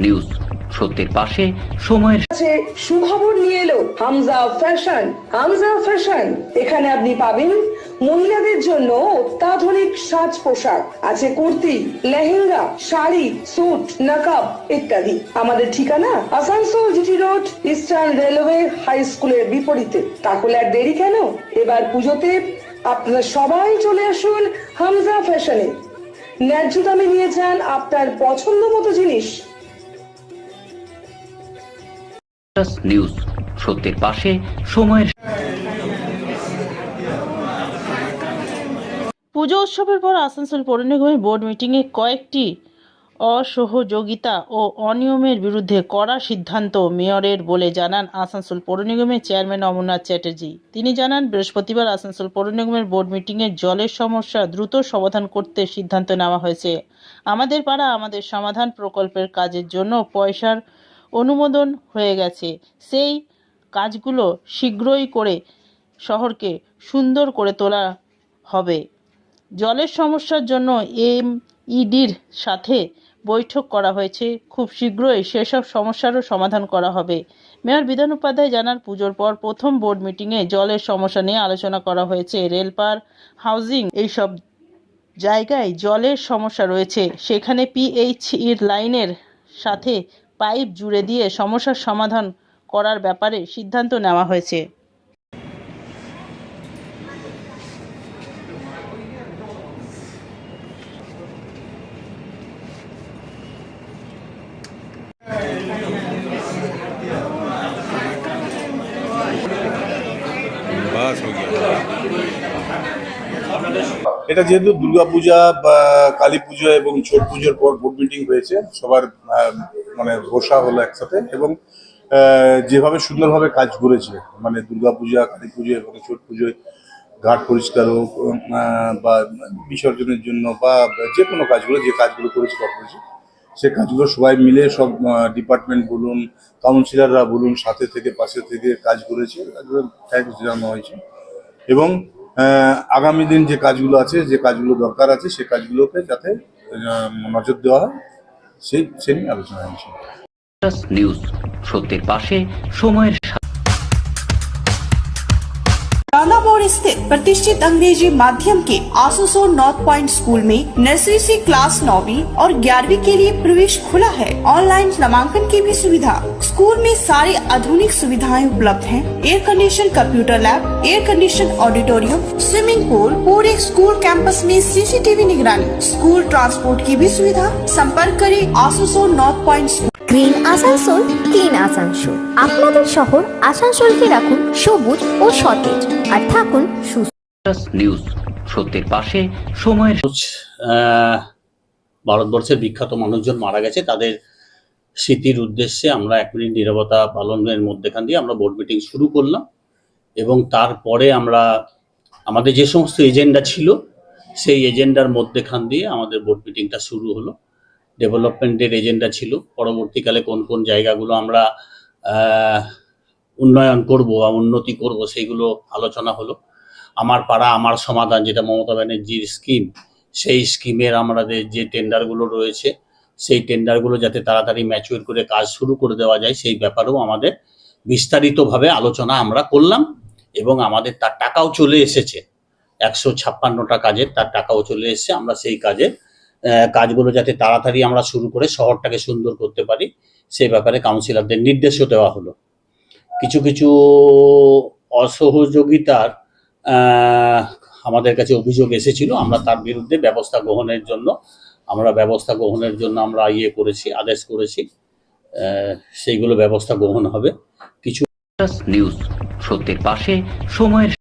News, সত্যের পাশে সময়ের কাছে সুখবর নিয়ে এলো হামজা ফ্যাশন। হামজা ফ্যাশন, এখানে আপনি পাবেন মহিলাদের জন্য অত্যাধুনিক সাজ পোশাক, আছে কুর্তি, লেহেঙ্গা, শাড়ি, স্যুট, নকাব ইত্যাদি। আমাদের ঠিকানা Asansol GT Road, Eastern Railway High স্কুলের বিপরীতে। তাহলে আর দেরি কেন, এবার পুজোতে আপনারা সবাই চলে আসুন হামজা ফ্যাশনে। ন্যায্য দামে নিয়ে যান আপনার পছন্দ মতো জিনিস। নিউজ, সত্যের পাশে সময়ের। পুজো উৎসবের পর আসানসোল পৌর নিগমের বোর্ড মিটিংয়ে কয়েকটি অসহযোগিতা ও অনিয়মের বিরুদ্ধে কড়া সিদ্ধান্ত মেয়রের বলে জানান আসানসোল পৌর নিগমের চেয়ারম্যান অমরনাথ চ্যাটার্জি। তিনি জানান, বৃহস্পতিবার আসানসোল পৌর নিগমের বোর্ড মিটিংয়ে জলের সমস্যা দ্রুত সমাধান করতে সিদ্ধান্ত নেওয়া হয়েছে। আমাদের পাড়া আমাদের সমাধান প্রকল্পের কাজের জন্য পয়সার অনুমোদন হয়ে গেছে। সেই কাজগুলো শীঘ্রই করে শহরকে সুন্দর করে তোলা হবে। জলের সমস্যার জন্য এমইডির সাথে বৈঠক করা হয়েছে। খুব শীঘ্রই সেসব সমস্যারও সমাধান করা হবে। মেয়র বিধান উপাধ্যায় জানান, পুজোর পর প্রথম বোর্ড মিটিংয়ে জলের সমস্যা নিয়ে আলোচনা করা হয়েছে। রেলপার, হাউজিং, এইসব জায়গায় জলের সমস্যা রয়েছে। সেখানে পিএইচইর লাইনের সাথে পাইপ জুড়ে দিয়ে সমস্যার সমাধান করার ব্যাপারে সিদ্ধান্ত নেওয়া হয়েছে। এটা যেহেতু দুর্গাপূজা বা কালী পুজো এবং ছট পুজোর পর বোর্ড মিটিং হয়েছে, সবার মানে বসা হলো একসাথে, এবং যেভাবে সুন্দরভাবে কাজ করেছে, মানে দুর্গাপূজা, কালী পুজো এবং ছট পুজোয় ঘাট পরিষ্কার হোক বা বিসর্জনের জন্য বা যে কোনো কাজগুলো, যে কাজগুলো করেছে কর্পোরেশন, সে কাজগুলো সবাই মিলে সব ডিপার্টমেন্ট বলুন, কাউন্সিলররা বলুন, সাথে থেকে পাশে থেকে কাজ করেছে, থ্যাঙ্কস জানানো হয়েছে। এবং আগামী দিন যে কাজগুলো আছে, যে কাজগুলো দরকার আছে, সে কাজগুলোকে যাতে নজর দেওয়া হয়, সেই নিয়ে আলোচনা হয়েছে। নিউজ, সত্যের পাশে সময়ের। रानामोड़ स्थित प्रतिष्ठित अंग्रेजी माध्यम के आसुसो नॉर्थ पॉइंट स्कूल में नर्सरी से क्लास 9वीं और 11वीं के लिए प्रवेश खुला है। ऑनलाइन नामांकन की भी सुविधा। स्कूल में सारी आधुनिक सुविधाएं उपलब्ध हैं। Air condition computer lab, air condition auditorium, swimming pool, पूरे स्कूल कैंपस में सीसीटीवी निगरानी, स्कूल ट्रांसपोर्ट की भी सुविधा। संपर्क करें आसुसो north point school. Green Asansol, clean Asansol. আপনাদের শহর আসানসোলকে রাখুন সবুজ ও সতেজ, আর থাকুন সুস্থ। নিউজ, সত্যের পাশে সময়ের। ভারতবর্ষের বিখ্যাত মানুষজন মারা গেছে, তাদের স্মৃতির উদ্দেশ্যে আমরা 1 মিনিট নীরবতা পালনের মধ্যেখান দিয়ে আমরা বোর্ড মিটিং শুরু করলাম। এবং তারপরে আমরা আমাদের যে সমস্ত এজেন্ডা ছিল, সেই এজেন্ডার মধ্যেখান দিয়ে আমাদের বোর্ড মিটিংটা শুরু হলো। ডেভেলপমেন্টের এজেন্ডা ছিল, পরবর্তীকালে কোন কোন জায়গাগুলো আমরা উন্নয়ন করব বা উন্নতি করব, সেইগুলো আলোচনা হলো। আমার পাড়া আমার সমাধান, যেটা মমতা ব্যানার্জির স্কিম, সেই স্কিমের আমাদের যে টেন্ডারগুলো রয়েছে, সেই টেন্ডারগুলো যাতে তাড়াতাড়ি ম্যাচিউর করে কাজ শুরু করে দেওয়া যায়, সেই ব্যাপারেও আমাদের বিস্তারিতভাবে আলোচনা আমরা করলাম। এবং আমাদের তার টাকাও চলে এসেছে, 156টা কাজের তার টাকাও চলে এসেছে। আমরা সেই কাজগুলো যাতে তাড়াতাড়ি আমরা শুরু করে শহরটাকে সুন্দর করতে পারি, সেই ব্যাপারে কাউন্সিলরদের নির্দেশও দেওয়া হলো। কিছু কিছু অসহযোগিতার আমাদের কাছে অভিযোগ এসেছিল, আমরা তার বিরুদ্ধে ব্যবস্থা গ্রহণের জন্য আমরা করেছি, আদেশ করেছি, সেইগুলো ব্যবস্থা গ্রহণ হবে। কিছু নিউজ, সত্যের পাশে সময়ের।